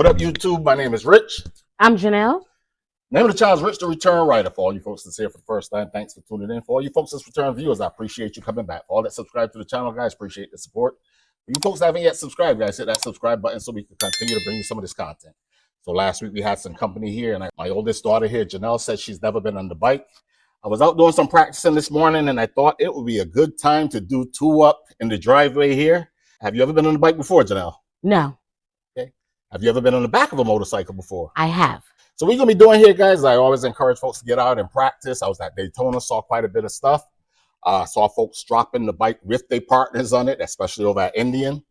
What up, YouTube? My name is Rich. I'm Janelle. Name of the channel is Rich the Return Writer. For all you folks that's here for the first time, thanks for tuning in. For all you folks that's return viewers, I appreciate you coming back. For all that subscribe to the channel, guys, appreciate the support. For you folks that haven't yet subscribed, guys, hit that subscribe button so we can continue to bring you some of this content. So last week we had some company here, and my oldest daughter here, Janelle, said she's never been on the bike. I was out doing some practicing this morning, and I thought it would be a good time to do two up in the driveway here. Have you ever been on the bike before, Janelle? No. Okay. Have you ever been on the back of a motorcycle before? I have. So we're going to be doing here, guys, I always encourage folks to get out and practice. I was at Daytona, saw quite a bit of stuff. Saw folks dropping the bike with their partners on it, especially over at Indian.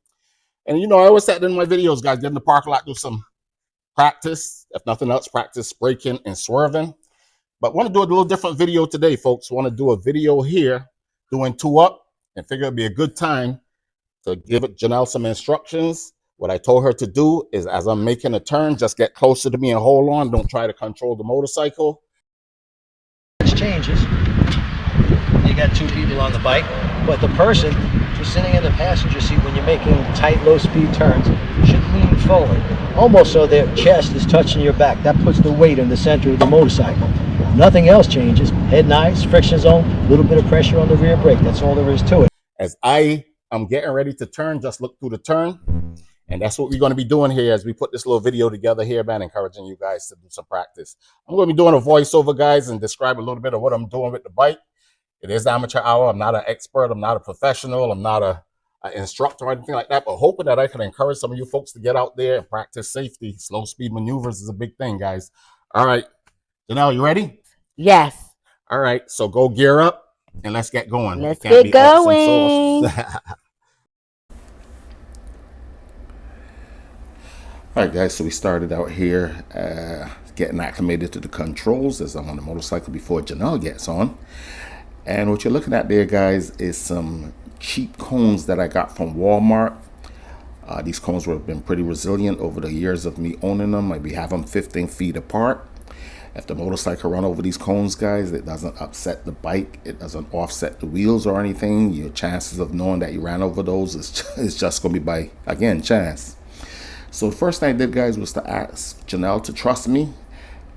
And, you know, I always said in my videos, guys, get in the parking lot, do some practice. If nothing else, practice braking and swerving. But want to do a little different video today, folks. Want to do a video here doing two up and figure it'd be a good time to give Janelle some instructions. What I told her to do is as I'm making a turn, just get closer to me and hold on. Don't try to control the motorcycle. Changes. You got two people on the bike, but the person who's sitting in the passenger seat when you're making tight, low-speed turns should lean forward, almost so their chest is touching your back. That puts the weight in the center of the motorcycle. Nothing else changes. Head nice, friction zone, a little bit of pressure on the rear brake. That's all there is to it. As I'm getting ready to turn, just look through the turn. And that's what we're going to be doing here as we put this little video together here, man, encouraging you guys to do some practice. I'm going to be doing a voiceover, guys, and describe a little bit of what I'm doing with the bike. It is amateur hour. I'm not an expert. I'm not a professional. I'm not an instructor or anything like that, but hoping that I can encourage some of you folks to get out there and practice safety. Slow speed maneuvers is a big thing, guys. All right. Janelle, you ready? Yes. All right. So go gear up and let's get going. Let's get going. All right, guys, so we started out here getting acclimated to the controls as I'm on the motorcycle before Janelle gets on. And what you're looking at there, guys, is some cheap cones that I got from Walmart. These cones have been pretty resilient over the years of me owning them. We have them 15 feet apart. If the motorcycle run over these cones, guys, it doesn't upset the bike. It doesn't offset the wheels or anything. Your chances of knowing that you ran over those is just going to be by, again, chance. So the first thing I did, guys, was to ask Janelle to trust me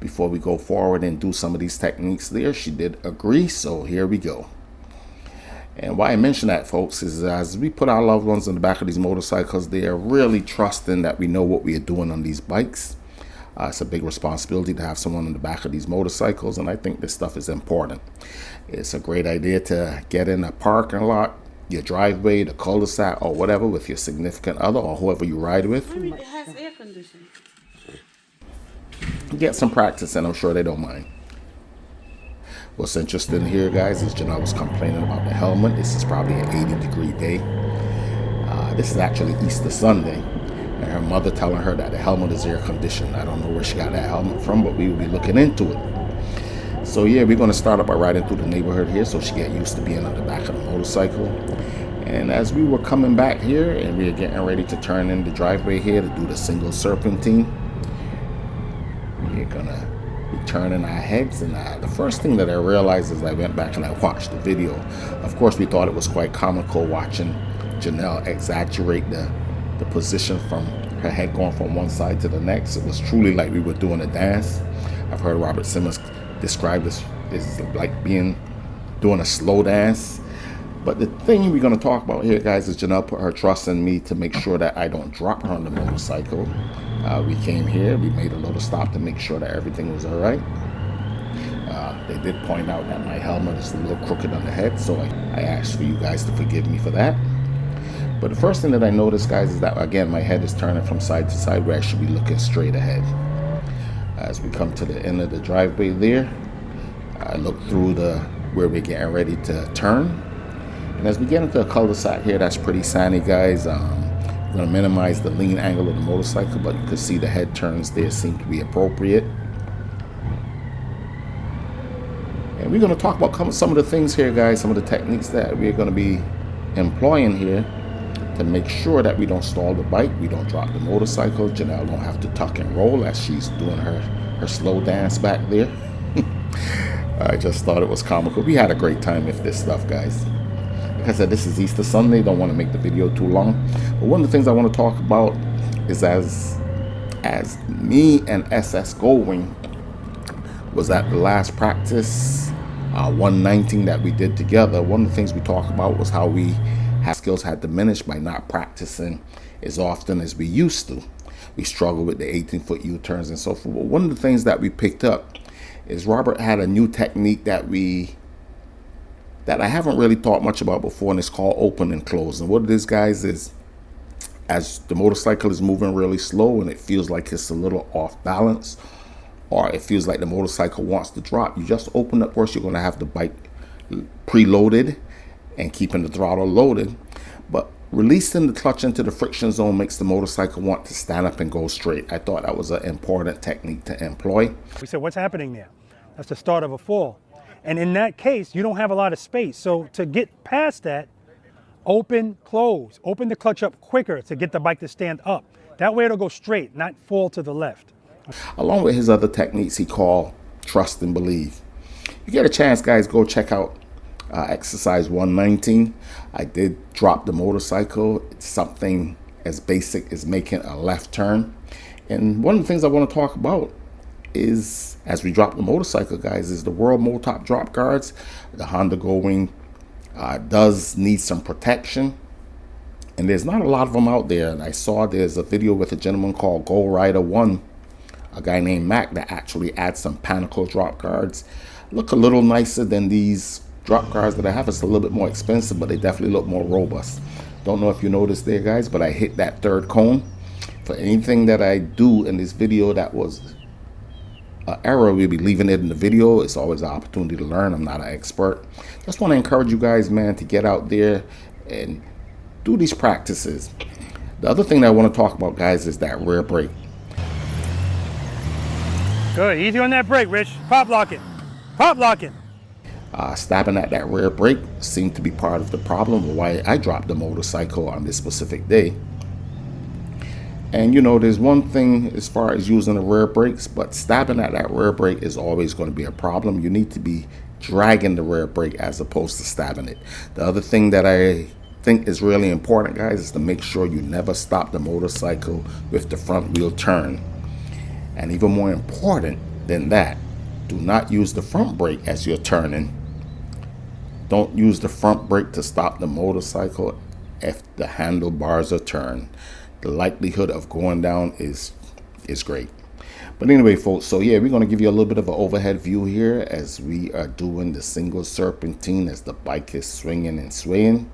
before we go forward and do some of these techniques there. She did agree, so here we go. And why I mention that, folks, is as we put our loved ones in the back of these motorcycles, they are really trusting that we know what we are doing on these bikes. It's a big responsibility to have someone in the back of these motorcycles, and I think this stuff is important. It's a great idea to get in a parking lot, your driveway, the cul-de-sac, or whatever with your significant other or whoever you ride with. It has air conditioning. Get some practice, and I'm sure they don't mind. What's interesting here, guys, is Janelle was complaining about the helmet. This is probably an 80-degree day. This is actually Easter Sunday, and her mother telling her that the helmet is air conditioned. I don't know where she got that helmet from, but we will be looking into it. So yeah, we're going to start up by riding through the neighborhood here so she get used to being on the back of the motorcycle. And as we were coming back here and we were getting ready to turn in the driveway here to do the single serpentine, we're going to be turning our heads. And the first thing that I realized is I went back and I watched the video. Of course, we thought it was quite comical watching Janelle exaggerate the position from her head going from one side to the next. It was truly like we were doing a dance. I've heard Robert Simmons describe this as like doing a slow dance. But the thing we're going to talk about here, guys, is Janelle put her trust in me to make sure that I don't drop her on the motorcycle. We came here, we made a little stop to make sure that everything was all right. They did point out that my helmet is a little crooked on the head, so I asked for you guys to forgive me for that. But the first thing that I noticed, guys, is that, again, my head is turning from side to side where I should be looking straight ahead. As we come to the end of the driveway there, I look through where we're getting ready to turn. And as we get into a cul-de-sac here, that's pretty sandy, guys. I'm going to minimize the lean angle of the motorcycle, but you can see the head turns there seem to be appropriate. And we're going to talk about some of the things here, guys, some of the techniques that we're going to be employing here to make sure that we don't stall the bike, we don't drop the motorcycle. Janelle don't have to tuck and roll as she's doing her slow dance back there. I just thought it was comical. We had a great time with this stuff, guys. Like I said, this is Easter Sunday. Don't want to make the video too long. But one of the things I want to talk about is as as me and SS Goldwing was at the last practice 119 that we did together, one of the things we talked about was how skills had diminished by not practicing as often as we used to. We struggled with the 18-foot U-turns and so forth. But one of the things that we picked up is Robert had a new technique that I haven't really thought much about before, and it's called open and close. And what it is, guys, is as the motorcycle is moving really slow and it feels like it's a little off balance, or it feels like the motorcycle wants to drop, you just open up. Of course, you're going to have the bike preloaded and keeping the throttle loaded, but releasing the clutch into the friction zone makes the motorcycle want to stand up and go straight. I thought that was an important technique to employ. We said, what's happening there? That's the start of a fall. And in that case, you don't have a lot of space. So to get past that, open, close. Open the clutch up quicker to get the bike to stand up. That way it'll go straight, not fall to the left. Along with his other techniques he called trust and believe. You get a chance, guys, go check out exercise 119. I did drop the motorcycle. It's something as basic as making a left turn. And one of the things I want to talk about is, as we drop the motorcycle, guys, is the World Motop drop guards. The Honda Goldwing does need some protection, and there's not a lot of them out there. And I saw there's a video with a gentleman called Gold Rider 1, a guy named Mac, that actually adds some Panicle drop guards. Look a little nicer than these drop guards that I have. It's a little bit more expensive, but they definitely look more robust. Don't know if you noticed there, guys, but I hit that third cone. For anything that I do in this video that was an error, we'll be leaving it in the video. It's always an opportunity to learn. I'm not an expert. Just want to encourage you guys, man, to get out there and do these practices. The other thing that I want to talk about, guys, is that rear brake. Good, easy on that brake, Rich. Pop lock it. Pop lock it. Stabbing at that rear brake seemed to be part of the problem of why I dropped the motorcycle on this specific day. And you know, there's one thing as far as using the rear brakes, but stabbing at that rear brake is always going to be a problem. You need to be dragging the rear brake as opposed to stabbing it. The other thing that I think is really important, guys, is to make sure you never stop the motorcycle with the front wheel turn. And even more important than that, do not use the front brake as you're turning. Don't use the front brake to stop the motorcycle if the handlebars are turned. The likelihood of going down is great. But anyway, folks, so yeah, we're going to give you a little bit of an overhead view here as we are doing the single serpentine as the bike is swinging and swaying.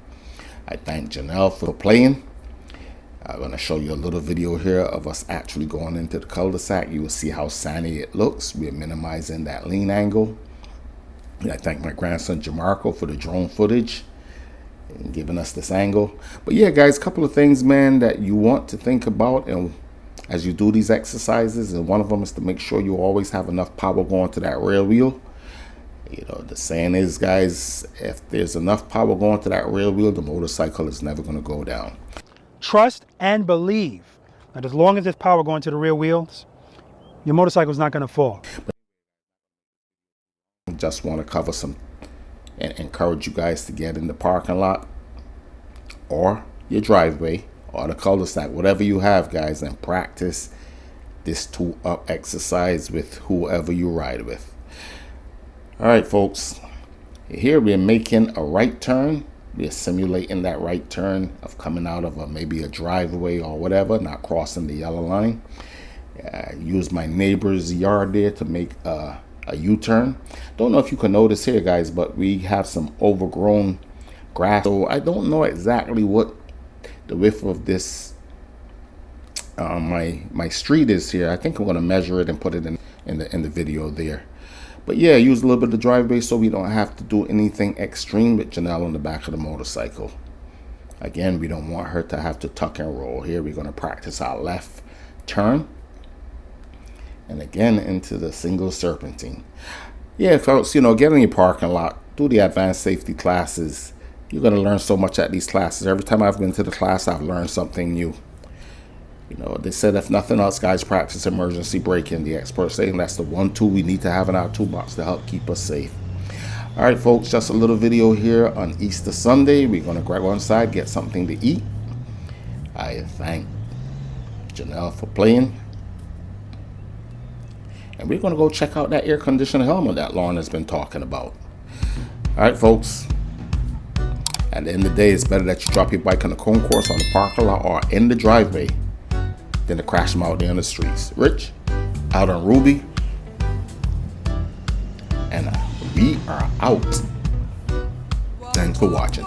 I thank Janelle for playing. I'm going to show you a little video here of us actually going into the cul-de-sac. You will see how sandy it looks. We're minimizing that lean angle. And I thank my grandson Jamarco for the drone footage and giving us this angle. But yeah, guys, a couple of things, man, that you want to think about and as you do these exercises, and one of them is to make sure you always have enough power going to that rear wheel. You know, the saying is, guys, if there's enough power going to that rear wheel, the motorcycle is never going to go down. Trust and believe that as long as there's power going to the rear wheels, your motorcycle's not going to fall. Just want to cover some and encourage you guys to get in the parking lot or your driveway or the cul-de-sac, whatever you have, guys, and practice this two-up exercise with whoever you ride with. All right, folks, here we're making a right turn. We're simulating that right turn of coming out of maybe a driveway or whatever, not crossing the yellow line. Use my neighbor's yard there to make a U-turn. Don't know if you can notice here, guys, but we have some overgrown grass. So I don't know exactly what the width of this my street is here. I think I'm going to measure it and put it in the video there. But yeah, use a little bit of the driveway so we don't have to do anything extreme with Janelle on the back of the motorcycle. Again, we don't want her to have to tuck and roll. Here we're going to practice our left turn. And again, into the single serpentine. Yeah, folks, you know, get in your parking lot, do the advanced safety classes. You're going to learn so much at these classes. Every time I've been to the class, I've learned something new. You know, they said if nothing else, guys, practice emergency braking. The experts saying that's the one tool we need to have in our toolbox to help keep us safe. All right, folks, just a little video here on Easter Sunday. We're going to go inside, get something to eat. I thank Janelle for playing. And we're going to go check out that air conditioned helmet that Lauren has been talking about. All right, folks. At the end of the day, it's better that you drop your bike on the concourse, on the parking lot, or in the driveway than to crash them out there on the streets. Rich, out on Ruby, and we are out. Thanks for watching.